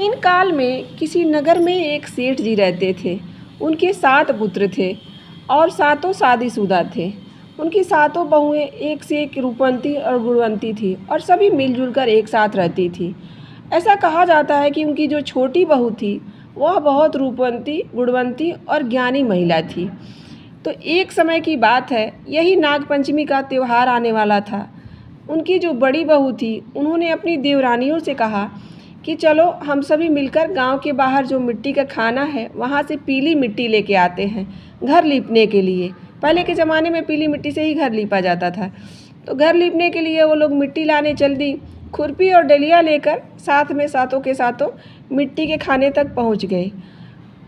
इन काल में किसी नगर में एक सेठ जी रहते थे। उनके 7 पुत्र थे और सातों शादीशुदा थे। उनकी सातों बहुएं एक से एक रूपवंती और गुणवंती थी और सभी मिलजुल कर एक साथ रहती थी। ऐसा कहा जाता है कि उनकी जो छोटी बहू थी वह बहुत रूपवंती, गुणवंती और ज्ञानी महिला थी। तो एक समय की बात है, यही नागपंचमी का त्यौहार आने वाला था। उनकी जो बड़ी बहू थी उन्होंने अपनी देवरानियों से कहा कि चलो हम सभी मिलकर गांव के बाहर जो मिट्टी का खाना है वहाँ से पीली मिट्टी लेके आते हैं घर लीपने के लिए। पहले के ज़माने में पीली मिट्टी से ही घर लीपा जाता था। तो घर लीपने के लिए वो लोग मिट्टी लाने चल दी। खुरपी और डलिया लेकर साथ में सातों के सातों मिट्टी के खाने तक पहुँच गए।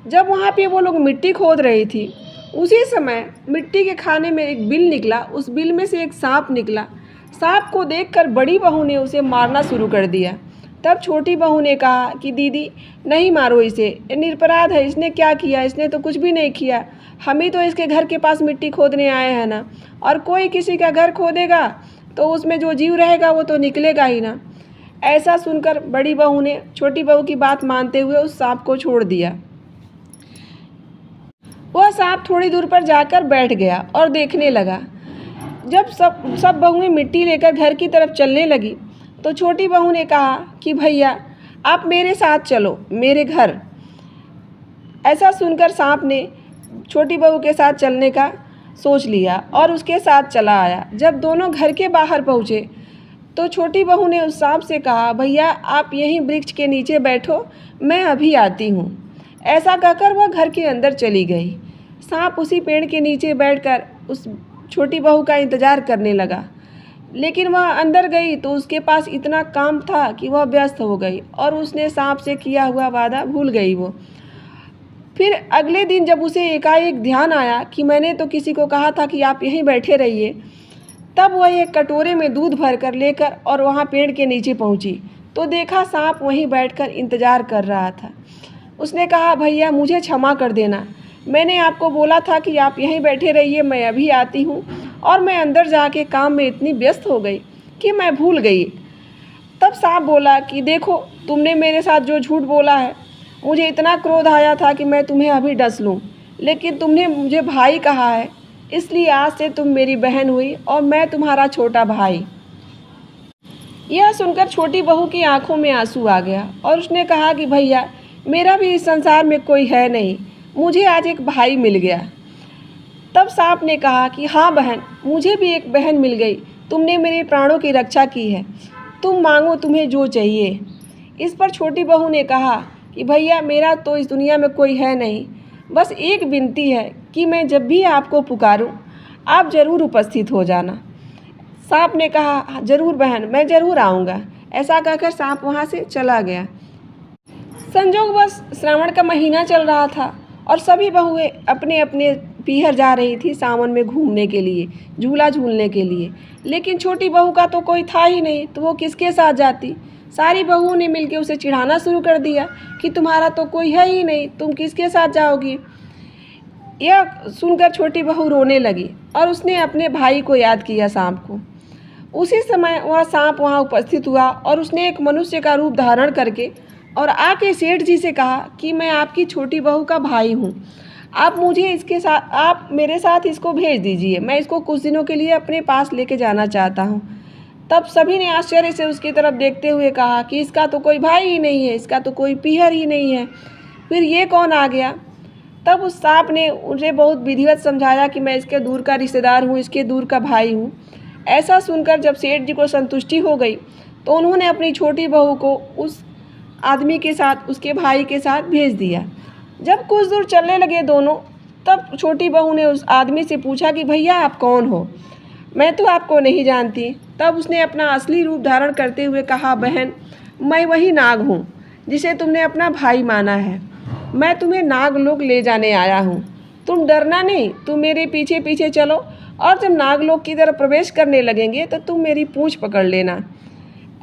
जब वहाँ पे वो लोग मिट्टी खोद रही थी, उसी समय मिट्टी के खाने में एक बिल निकला। उस बिल में से एक सांप निकला। सांप को देखकर बड़ी बहू ने उसे मारना शुरू कर दिया। तब छोटी बहू ने कहा कि दीदी नहीं मारो इसे, ये निरपराध है, इसने क्या किया, इसने तो कुछ भी नहीं किया। हम ही तो इसके घर के पास मिट्टी खोदने आए हैं ना, और कोई किसी का घर खोदेगा तो उसमें जो जीव रहेगा वो तो निकलेगा ही ना। ऐसा सुनकर बड़ी बहू ने छोटी बहू की बात मानते हुए उस सांप को छोड़ दिया। वह सांप थोड़ी दूर पर जाकर बैठ गया और देखने लगा। जब सब बहुएं मिट्टी लेकर घर की तरफ चलने लगी तो छोटी बहू ने कहा कि भैया आप मेरे साथ चलो मेरे घर। ऐसा सुनकर सांप ने छोटी बहू के साथ चलने का सोच लिया और उसके साथ चला आया। जब दोनों घर के बाहर पहुँचे तो छोटी बहू ने उस सांप से कहा, भैया आप यहीं वृक्ष के नीचे बैठो, मैं अभी आती हूँ। ऐसा कहकर वह घर के अंदर चली गई। सांप उसी पेड़ के नीचे बैठकर उस छोटी बहू का इंतज़ार करने लगा। लेकिन वह अंदर गई तो उसके पास इतना काम था कि वह व्यस्त हो गई और उसने सांप से किया हुआ वादा भूल गई वो। फिर अगले दिन जब उसे एकाएक ध्यान आया कि मैंने तो किसी को कहा था कि आप यहीं बैठे रहिए, तब वह एक कटोरे में दूध भरकर लेकर और वहाँ पेड़ के नीचे पहुँची तो देखा सांप वहीं बैठकर इंतज़ार कर रहा था। उसने कहा, भैया मुझे क्षमा कर देना, मैंने आपको बोला था कि आप यहीं बैठे रहिए, मैं अभी आती हूँ, और मैं अंदर जाके काम में इतनी व्यस्त हो गई कि मैं भूल गई। तब सांप बोला कि देखो तुमने मेरे साथ जो झूठ बोला है, मुझे इतना क्रोध आया था कि मैं तुम्हें अभी डस लूँ, लेकिन तुमने मुझे भाई कहा है, इसलिए आज से तुम मेरी बहन हुई और मैं तुम्हारा छोटा भाई। यह सुनकर छोटी बहू की आंखों में आंसू आ गया और उसने कहा कि भैया मेरा भी इस संसार में कोई है नहीं, मुझे आज एक भाई मिल गया। तब सांप ने कहा कि हाँ बहन, मुझे भी एक बहन मिल गई, तुमने मेरे प्राणों की रक्षा की है, तुम मांगो तुम्हें जो चाहिए। इस पर छोटी बहू ने कहा कि भैया मेरा तो इस दुनिया में कोई है नहीं, बस एक विनती है कि मैं जब भी आपको पुकारूं आप ज़रूर उपस्थित हो जाना। सांप ने कहा ज़रूर बहन, मैं ज़रूर आऊँगा। ऐसा कहकर सांप वहाँ से चला गया। संजोगवश श्रावण का महीना चल रहा था और सभी बहुएं अपने अपने पीहर जा रही थी सावन में घूमने के लिए, झूला झूलने के लिए। लेकिन छोटी बहू का तो कोई था ही नहीं, तो वो किसके साथ जाती। सारी बहुओं ने मिलकर उसे चिढ़ाना शुरू कर दिया कि तुम्हारा तो कोई है ही नहीं, तुम किसके साथ जाओगी। यह सुनकर छोटी बहू रोने लगी और उसने अपने भाई को याद किया, सांप को। उसी समय वह सांप वहाँ उपस्थित हुआ और उसने एक मनुष्य का रूप धारण करके और आके सेठ जी से कहा कि मैं आपकी छोटी बहू का भाई हूँ, आप मुझे इसके साथ, आप मेरे साथ इसको भेज दीजिए, मैं इसको कुछ दिनों के लिए अपने पास लेके जाना चाहता हूँ। तब सभी ने आश्चर्य से उसकी तरफ देखते हुए कहा कि इसका तो कोई भाई ही नहीं है, इसका तो कोई पीहर ही नहीं है, फिर ये कौन आ गया। तब उस सांप ने उसे बहुत विधिवत समझाया कि मैं इसके दूर का रिश्तेदार हूँ, इसके दूर का भाई हूँ। ऐसा सुनकर जब सेठ जी को संतुष्टि हो गई तो उन्होंने अपनी छोटी बहू को उस आदमी के साथ, उसके भाई के साथ भेज दिया। जब कुछ दूर चलने लगे दोनों, तब छोटी बहू ने उस आदमी से पूछा कि भैया आप कौन हो, मैं तो आपको नहीं जानती। तब उसने अपना असली रूप धारण करते हुए कहा, बहन मैं वही नाग हूँ जिसे तुमने अपना भाई माना है, मैं तुम्हें नागलोक ले जाने आया हूँ, तुम डरना नहीं, तुम मेरे पीछे पीछे चलो और जब नागलोक की तरफ प्रवेश करने लगेंगे तो तुम मेरी पूँछ पकड़ लेना।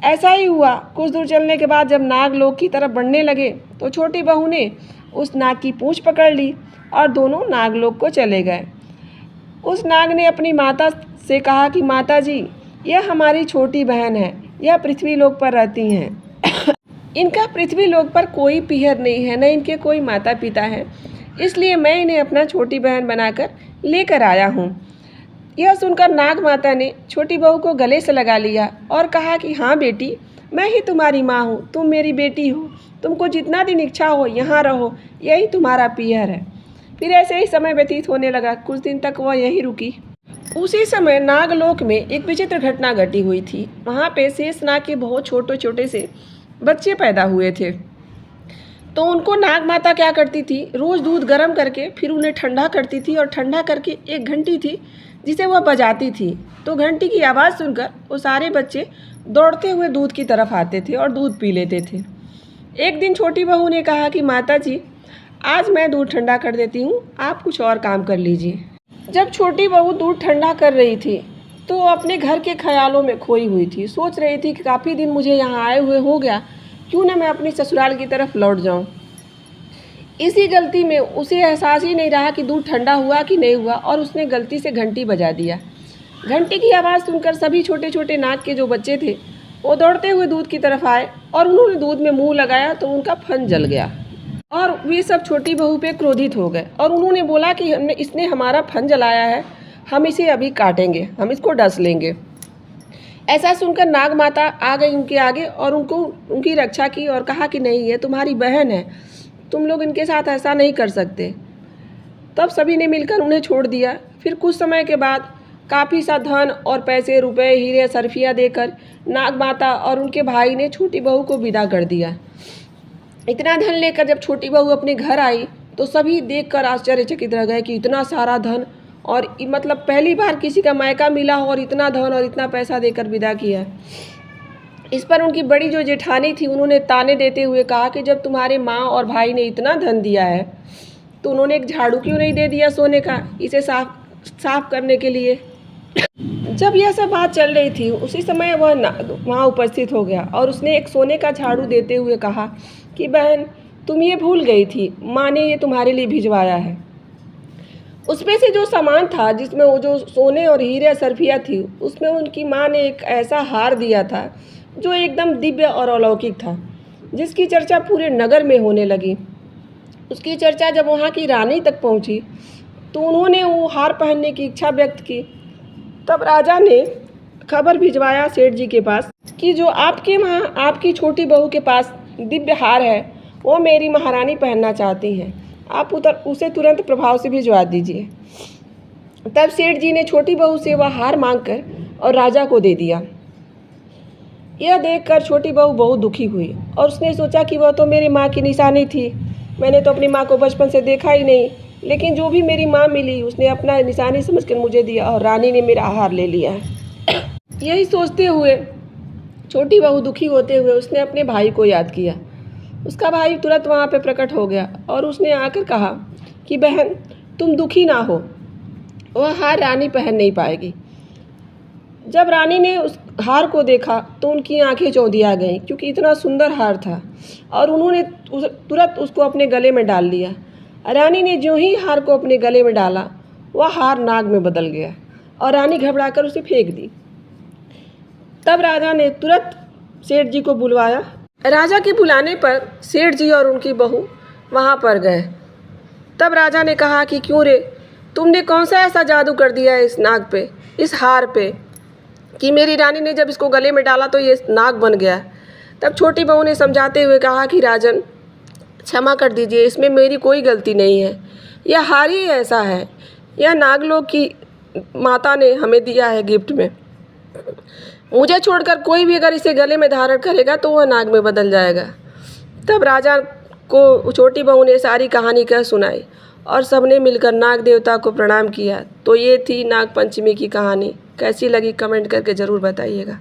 ऐसा ही हुआ। कुछ दूर चलने के बाद जब नागलोक की तरफ बढ़ने लगे तो छोटी बहू ने उस नाग की पूँछ पकड़ ली और दोनों नागलोक को चले गए। उस नाग ने अपनी माता से कहा कि माता जी, यह हमारी छोटी बहन है, यह पृथ्वी लोक पर रहती हैं। इनका पृथ्वी लोक पर कोई पीहर नहीं है, न इनके कोई माता पिता हैं, इसलिए मैं इन्हें अपना छोटी बहन बनाकर लेकर आया हूँ। यह सुनकर नाग माता ने छोटी बहू को गले से लगा लिया और कहा कि हाँ बेटी, मैं ही तुम्हारी माँ हूँ, तुम मेरी बेटी हो, तुमको जितना दिन इच्छा हो यहाँ रहो, यही तुम्हारा पीहर है। फिर ऐसे ही समय व्यतीत होने लगा। कुछ दिन तक वह यहीं रुकी। उसी समय नागलोक में एक विचित्र घटना घटी हुई थी। वहाँ पे शेषनाग के बहुत छोटे छोटे से बच्चे पैदा हुए थे। तो उनको नाग माता क्या करती थी, रोज़ दूध गर्म करके फिर उन्हें ठंडा करती थी और ठंडा करके एक घंटी थी जिसे वह बजाती थी। तो घंटी की आवाज़ सुनकर वो सारे बच्चे दौड़ते हुए दूध की तरफ आते थे और दूध पी लेते थे। एक दिन छोटी बहू ने कहा कि माता जी, आज मैं दूध ठंडा कर देती हूँ, आप कुछ और काम कर लीजिए। जब छोटी बहू दूध ठंडा कर रही थी तो वो अपने घर के ख्यालों में खोई हुई थी। सोच रही थी कि काफ़ी दिन मुझे यहाँ आए हुए हो गया, क्यों ना मैं अपनी ससुराल की तरफ लौट जाऊँ। इसी गलती में उसे एहसास ही नहीं रहा कि दूध ठंडा हुआ कि नहीं हुआ और उसने गलती से घंटी बजा दिया। घंटी की आवाज़ सुनकर सभी छोटे छोटे नाग के जो बच्चे थे वो दौड़ते हुए दूध की तरफ आए और उन्होंने दूध में मुँह लगाया तो उनका फन जल गया और वे सब छोटी बहू पे क्रोधित हो गए और उन्होंने बोला कि इसने हमारा फन जलाया है, हम इसे अभी काटेंगे, हम इसको डस लेंगे। ऐसा सुनकर नाग माता आ गई उनके आगे और उनकी रक्षा की और कहा कि नहीं, ये तुम्हारी बहन है, तुम लोग इनके साथ ऐसा नहीं कर सकते। तब सभी ने मिलकर उन्हें छोड़ दिया। फिर कुछ समय के बाद काफ़ी सा धन और पैसे, रुपए, हीरे, सरफियाँ देकर नाग माता और उनके भाई ने छोटी बहू को विदा कर दिया। इतना धन लेकर जब छोटी बहू अपने घर आई तो सभी देखकर आश्चर्यचकित रह गए कि इतना सारा धन, और मतलब पहली बार किसी का मायका मिला हो और इतना धन और इतना पैसा देकर विदा किया। इस पर उनकी बड़ी जो जेठानी थी उन्होंने ताने देते हुए कहा कि जब तुम्हारे माँ और भाई ने इतना धन दिया है तो उन्होंने एक झाड़ू क्यों नहीं दे दिया सोने का, इसे साफ करने के लिए। जब यह सब बात चल रही थी उसी समय वह वहाँ उपस्थित हो गया और उसने एक सोने का झाड़ू देते हुए कहा कि बहन, तुम ये भूल गई थी, माँ ने ये तुम्हारे लिए भिजवाया है। उसमें से जो सामान था जिसमें वो जो सोने और हीरे सरफिया थी, उसमें उनकी माँ ने एक ऐसा हार दिया था जो एकदम दिव्य और अलौकिक था, जिसकी चर्चा पूरे नगर में होने लगी। उसकी चर्चा जब वहाँ की रानी तक पहुँची तो उन्होंने वो हार पहनने की इच्छा व्यक्त की। तब राजा ने खबर भिजवाया सेठ जी के पास कि जो आपके वहाँ आपकी छोटी बहू के पास दिव्य हार है वो मेरी महारानी पहनना चाहती हैं, आप उसे तुरंत प्रभाव से भिजवा दीजिए। तब सेठ जी ने छोटी बहू से वह हार मांगकर और राजा को दे दिया। यह देखकर छोटी बहू बहुत दुखी हुई और उसने सोचा कि वह तो मेरी माँ की निशानी थी, मैंने तो अपनी माँ को बचपन से देखा ही नहीं, लेकिन जो भी मेरी माँ मिली उसने अपना निशानी समझकर मुझे दिया और रानी ने मेरा हार ले लिया। यही सोचते हुए छोटी बहू दुखी होते हुए उसने अपने भाई को याद किया। उसका भाई तुरंत वहाँ पे प्रकट हो गया और उसने आकर कहा कि बहन, तुम दुखी ना हो, वह हार रानी पहन नहीं पाएगी। जब रानी ने उस हार को देखा तो उनकी आंखें चौंधिया गईं, क्योंकि इतना सुंदर हार था, और उन्होंने तुरंत उसको अपने गले में डाल लिया। रानी ने जो ही हार को अपने गले में डाला वह हार नाग में बदल गया और रानी घबराकर उसे फेंक दी। तब राजा ने तुरंत सेठ जी को बुलवाया। राजा के बुलाने पर सेठ जी और उनकी बहू वहाँ पर गए। तब राजा ने कहा कि क्यों रे, तुमने कौन सा ऐसा जादू कर दिया है इस नाग पे, इस हार पे, कि मेरी रानी ने जब इसको गले में डाला तो ये नाग बन गया। तब छोटी बहू ने समझाते हुए कहा कि राजन, क्षमा कर दीजिए, इसमें मेरी कोई गलती नहीं है, यह हार ही ऐसा है, यह नागलोक की माता ने हमें दिया है गिफ्ट में। मुझे छोड़कर कोई भी अगर इसे गले में धारण करेगा तो वह नाग में बदल जाएगा। तब राजा को छोटी बहू ने सारी कहानी कह सुनाई और सबने मिलकर नाग देवता को प्रणाम किया। तो ये थी नाग पंचमी की कहानी। कैसी लगी कमेंट करके ज़रूर बताइएगा।